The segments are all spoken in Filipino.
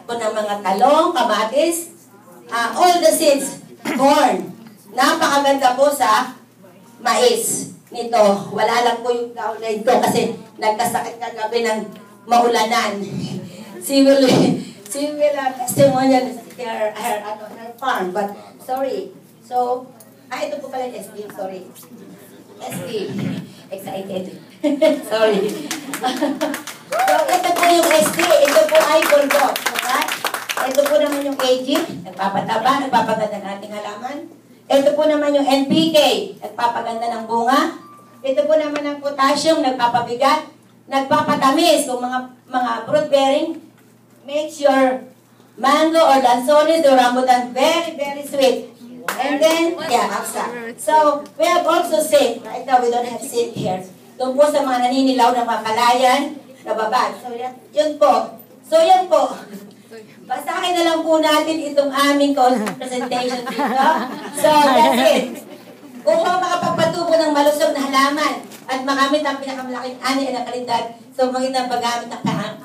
po ng mga talong, kamatis, all the seeds, corn. Napakaganda po sa mais nito. Wala lang po yung downline ko kasi nagkasakit kagabi ng maulanan. She will testimonial her farm, but sorry. So, ito po pala yung SB, sorry. SB, excited. Sorry. So, ito po yung SB, ito po ay bulldog. Ito po naman yung AG, nagpapataba, nagpapaganda ng ating halaman. Ito po naman yung NPK, nagpapaganda ng bunga. Ito po naman ang potassium, nagpapabigat, nagpapatamis. Kung mga fruit bearing, makes your mango or lanzones or rambutan very, very sweet. And then, aksa. So, we have also seed. Right now, we don't have seed here. Doon po sa mga naninilaw ng mapalayan, nababad. So, yun po. So, yan po. Basahin na lang po natin itong aming presentation dito. So, that's it. Kung makapagpatubo ng malusog na halaman at makamit ang pinakamalaking ani na kalidad, so maging paggamit ng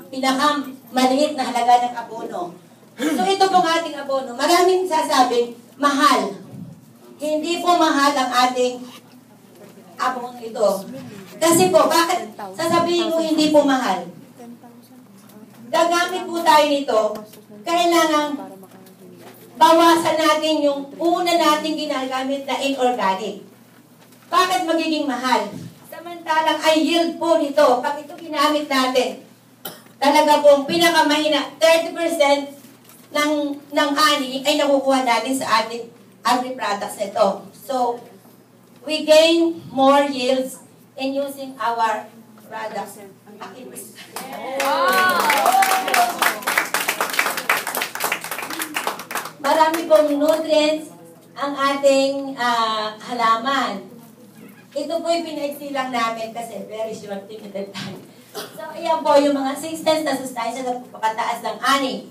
pinakamaliit na halaga ng abono. So, ito pong ating abono. Maraming sasabing, mahal. Hindi po mahal ang ating abono ito. Kasi po, bakit sasabihin ko hindi po mahal? Gagamit po tayo nito, kailangan bawasan natin yung una nating ginagamit na inorganic. Bakit magiging mahal? Samantalang ay yield po nito, pag ito ginamit natin, talaga pong pinakamahina, 30% ng ani ay nakukuha natin sa ating agri-products nito. So, we gain more yields in using our products. Marami pong nutrients ang ating halaman. Ito po yung pinaiksi lang namin kasi very short limited time. So, ayan po yung mga 6 tenths na sustansya na pagkataas ng ani.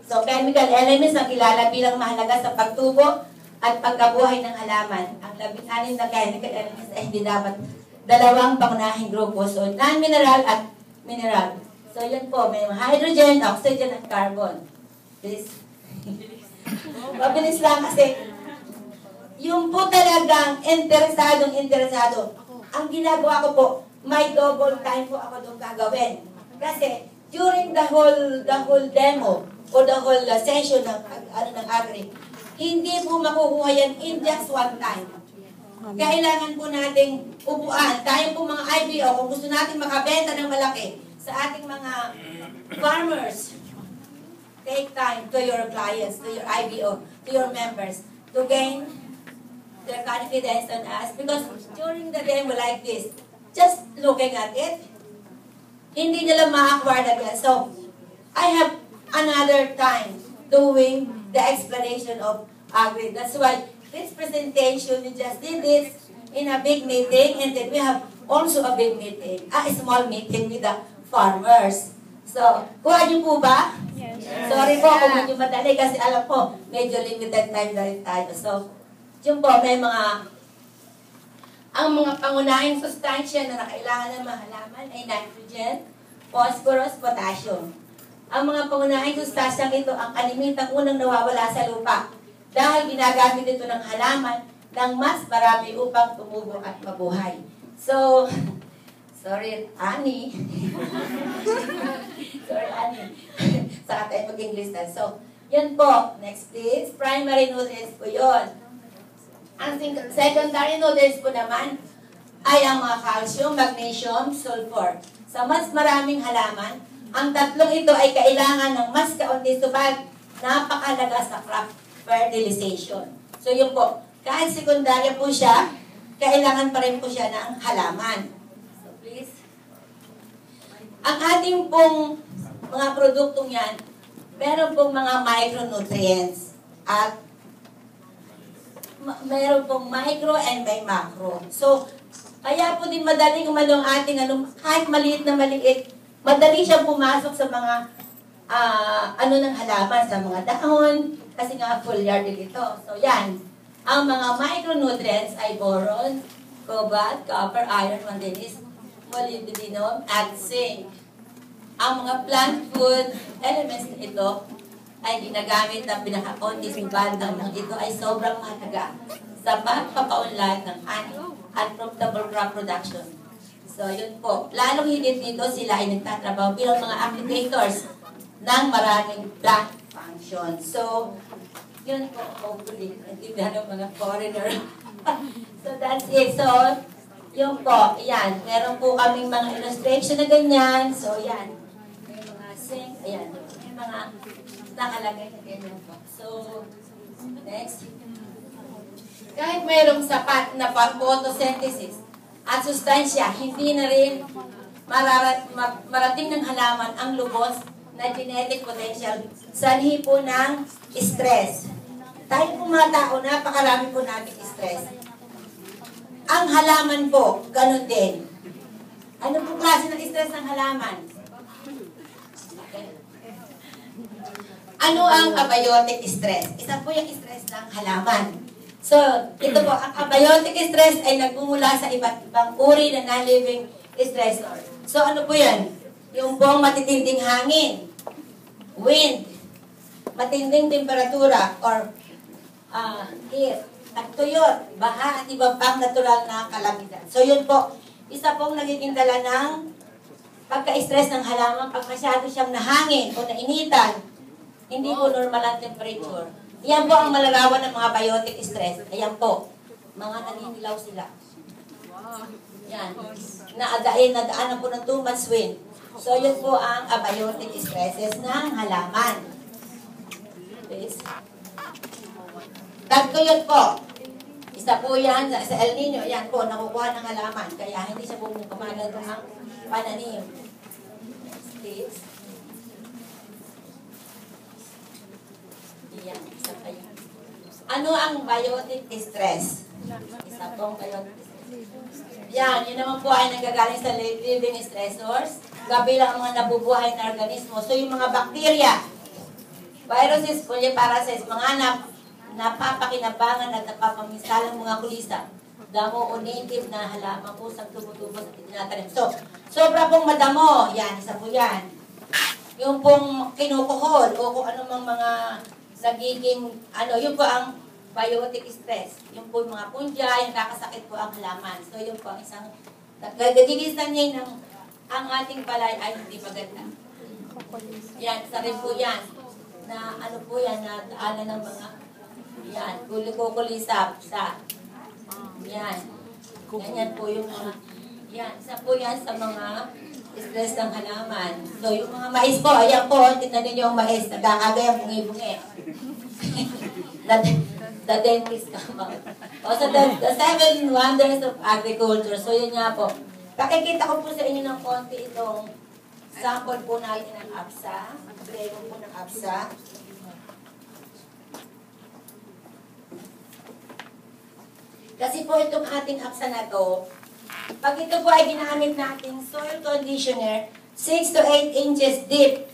So, chemical elements ang kilala bilang mahalaga sa pagtubo at pagkabuhay ng halaman. Ang 16 na chemical elements ay hindi dapat dalawang pangunahing grupo. So, non-mineral at mineral. So, yan po. May hydrogen, oxygen, at carbon. Please. Mabilis lang kasi yung po talagang interesado. Ang ginagawa ko po, may double time po ako doon gagawin. Kasi during the whole demo o the whole session ng agri, hindi po makukuha yan in just one time. Kailangan po nating upuan. Tayo po mga IBO, kung gusto natin makabenta ng malaki sa ating mga farmers, take time to your clients, to your IBO, to your members, to gain their confidence on us. Because during the demo like this, just looking at it, hindi nila ma-acquire agad. So, I have another time doing the explanation of agri. That's why this presentation, we just did this in a big meeting, and then we have also a big meeting, a small meeting with the farmers. So, kuha niyo po ba? Yes. Sorry po kung medyo madali kasi alam po, medyo limited time na rin tayo. So, yun po, may ang mga pangunahing sustansya na kailangan ng mga halaman ay nitrogen, phosphorus, potassium. Ang mga pangunahing sustansyang ito ang kalimitang unang nawawala sa lupa dahil ginagamit ito ng halaman ng mas marami upang tumubo at mabuhay. So, sorry, Annie. Sorry, Annie. Saka tayo mag-English na. So, yan po. Next please. Primary nutrients po yun. Ang secondary nutrients po naman ay ang mga calcium, magnesium, sulfur. Sa mas maraming halaman, ang tatlong ito ay kailangan ng mas kaunti subad napakalaga sa crop fertilization. So, yun po. Kahit sekundarya po siya, kailangan pa rin po siya ng halaman. So, please. Ang ating pong mga produktong yan, meron pong mga micronutrients at meron pong micro and may macro. So, kaya po din madaling umanong ating kahit maliit na maliit, madali siyang pumasok sa mga ng halaman, sa mga dahon, kasi nga foliar din ito. So, yan. Ang mga micronutrients ay boron, cobalt, copper, iron, manganese, molybdenum, at zinc. Ang mga plant food elements na ito ay ginagamit ng pinaka-condition bandang ito ay sobrang mahalaga sa pagpapaunlad ng unprofitable crop production. So, yun po. Lalong higit dito, sila ay nagtatrabaho bilang mga applicators ng maraming plant functions. So, yun po, hopefully, naintindihan ng mga foreigner. So, that's it. So, yun po, yan. Meron po kaming mga illustration na ganyan. So, yan. May mga sink, ayan. May mga nakalagay na ganyan po. So, next. Kahit mayroong sapat na photosynthesis at sustansya, hindi na rin marating ng halaman ang lubos na genetic potential sanhi po ng stress. Tayo po mga tao, napakarami po natin stress. Ang halaman po, ganun din. Ano po klase ng stress ng halaman? Ano ang abiotic stress? Isa po yung stress ng halaman. So, ito po, ang abiotic stress ay nagmumula sa iba't ibang uri na non-living stressor. So, ano po yan? Yung buong matitinding hangin, wind, matinding temperatura, or heat, tagtuyot, baha, at iba pang natural na kalamidad. So, yun po, isa pong nagiging dala ng pagka-stress ng halaman pag masyado siyang nahangin o nainitan, hindi po normal ang temperature. Yan po ang malarawan ng mga biotic stress. Ayan po. Mga naninilaw sila. Yan. Nadaanan po ng too much wind. So, yun po ang abiotic stresses ng halaman. Please. Tagtuyot po. Isa po yan sa El Nino. Yan po, nakukuha ng halaman. Kaya hindi siya po kumagal ng pananim. Please. Yan, isa pa yan. Ano ang biotic stress? Isa pong biotic stress. Yan, yun naman po ay nanggagaling sa living stressors. Kabilang ang mga nabubuhay na organismo. So, yung mga bacteria, viruses, polyparasites, mga napapakinabangan at napapamisalang mga kulisa, damo o native na halaman kusang tumutubo sa tinatanim. So, sobra pong madamo. Yan, isa po yan. Yung pong kinukuhol o kung anumang mga nagiging, yun po ang biotic stress. Yung po yung mga punja, yung kakasakit po ang halaman. So, yun po ang isang, nagagigilisan niya ng ang ating palay ay hindi maganda. Yan, isa rin po yan. Na ano po yan, na daanan ng mga, yan, kukulisap sa, yan. Ganyan po yung mga, yan, isa po yan sa mga stress ng halaman. So, yung mga mais po, ayan po, tignan ninyo yung mais, nagkakagay ang bungi-bungi. The dentist come out. So, the 7 wonders of agriculture. So, yun nga po. Pakikita ko po sa inyo ng konti itong sample po natin ng APSA. Brego po ng APSA. Kasi po itong ating APSA na to, pag ito po ay ginamit nating soil conditioner, 6 to 8 inches deep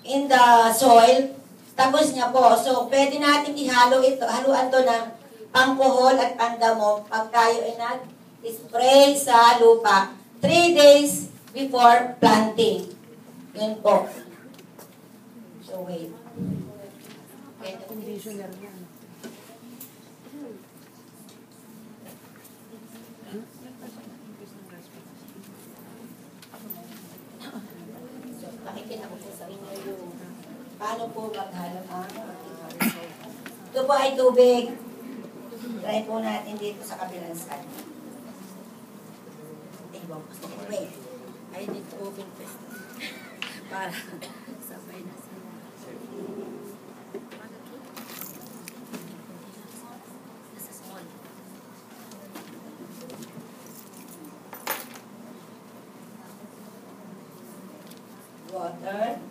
in the soil, tapos niya po. So, pwede natin ihalo ito, haluan to ng pangkuhol at pandamo pag tayo ay nag-spray sa lupa 3 days before planting. Yun po. So, wait. Conditioner yan. Pakikita ko po sa inyo yung paano po maghalo ang ito po ay tubig. Try po natin dito sa kabilang side. Wait. I need to open first. Para sabay na sila. This is small. Water.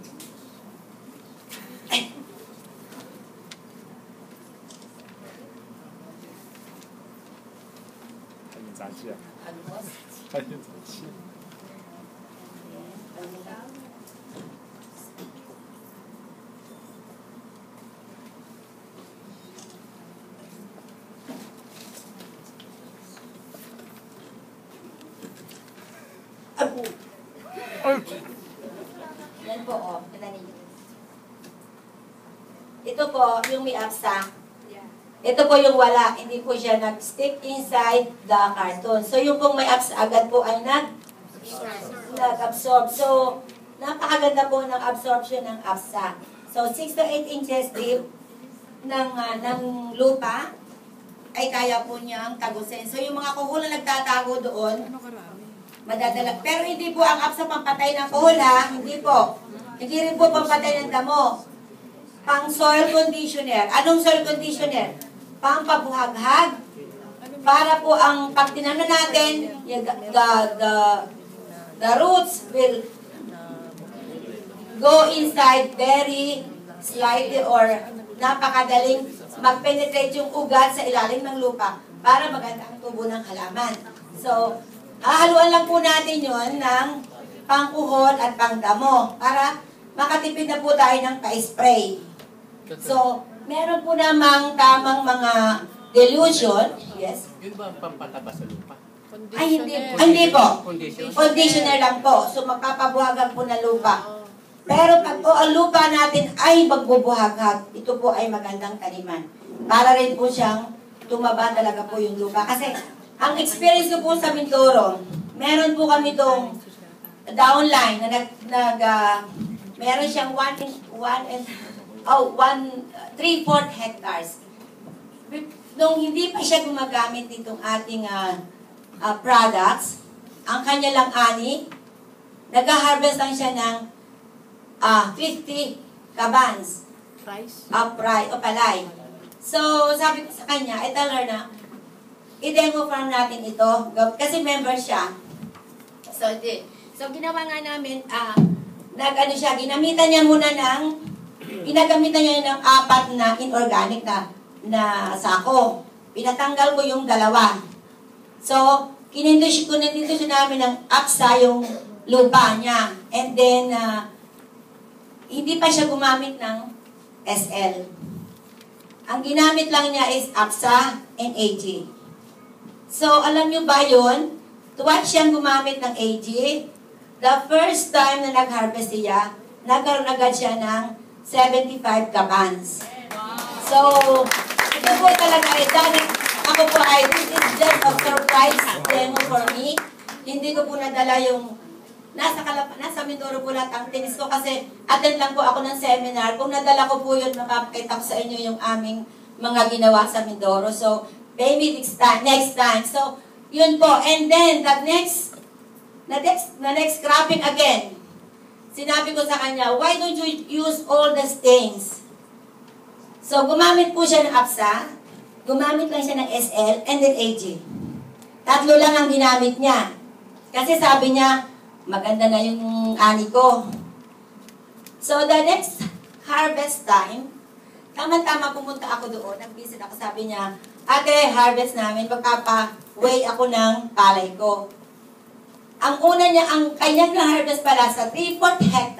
杂技啊， Ano po? 还有杂技。 Apo. Ito po, yung may APSA. Ito po yung wala. Hindi po siya nag-stick inside the carton. So, yung pong may APSA agad po ay nag-absorb. So, napakaganda po ng absorption ng APSA. So, 6 to 8 inches deep ng lupa ay kaya po niyang tagusin. So, yung mga kuhol na nagtatago doon, madadala. Pero hindi po ang APSA pampatay ng kuhol, ha? Hindi po. Hindi rin po pampatay ng damo. Pang soil conditioner. Anong soil conditioner? Pampabuhaghag. Para po ang pag tinano natin, the roots will go inside very slightly or napakadaling mag-penetrate yung ugat sa ilalim ng lupa para maganda ang tubo ng halaman. So, hahaluan lang po natin yon ng pangkuhol at pangdamo para makatipid na po tayo ng pa-spray. So, meron po namang tamang mga dilution. Yes? Yun ba ang pampataba sa lupa? Ay, hindi po. Conditioner lang po. So, magpapabuhagan po na lupa. Pero pag po ang lupa natin ay magbubuhaghag, ito po ay magandang taniman. Para rin po siyang tumaba talaga po yung lupa. Kasi, ang experience ko po sa Mindoro, meron po kami itong downline na meron siyang 3/4 hectares. Nung hindi pa siya gumagamit nitong ating products, ang kanya lang ani, nag-harvest lang siya ng 50 kabans. Price? Palay. So, sabi ko sa kanya, I tell her na, i-demo farm natin ito. Kasi member siya. So ginawa nga namin, ginamitan niya muna ginagamitan niya ng 4 na inorganic na sako. Pinatanggal ko yung 2. So, kinindusyon namin ng APSA yung lupa niya. And then, hindi pa siya gumamit ng SL. Ang ginamit lang niya is APSA and AG. So, alam niyo ba yun? Twice siyang gumamit ng AG. The first time na nag-harvest siya, nagkaroon agad siya ng 75 kabans. So, ito po talaga, ako po ay, this is just a surprise demo for me. Hindi ko po nadala yung, nasa Mindoro po lahat ang tinis ko kasi attend lang po ako ng seminar. Kung nadala ko po yun, makapakita ko sa inyo yung aming mga ginawa sa Mindoro. So, maybe next time. So, yun po. And then, the next cropping again. Sinabi ko sa kanya, why don't you use all the stains? So, gumamit po siya ng APSA, gumamit lang siya ng SL, and then AG. 3 lang ang ginamit niya. Kasi sabi niya, maganda na yung ani ko. So, the next harvest time, tama-tama pumunta ako doon, nag-visit ako, sabi niya, ate, harvest namin, magpapa-weigh ako ng palay ko. Ang una niya, ang kanyang na-harvest pala sa 3/4 hectare,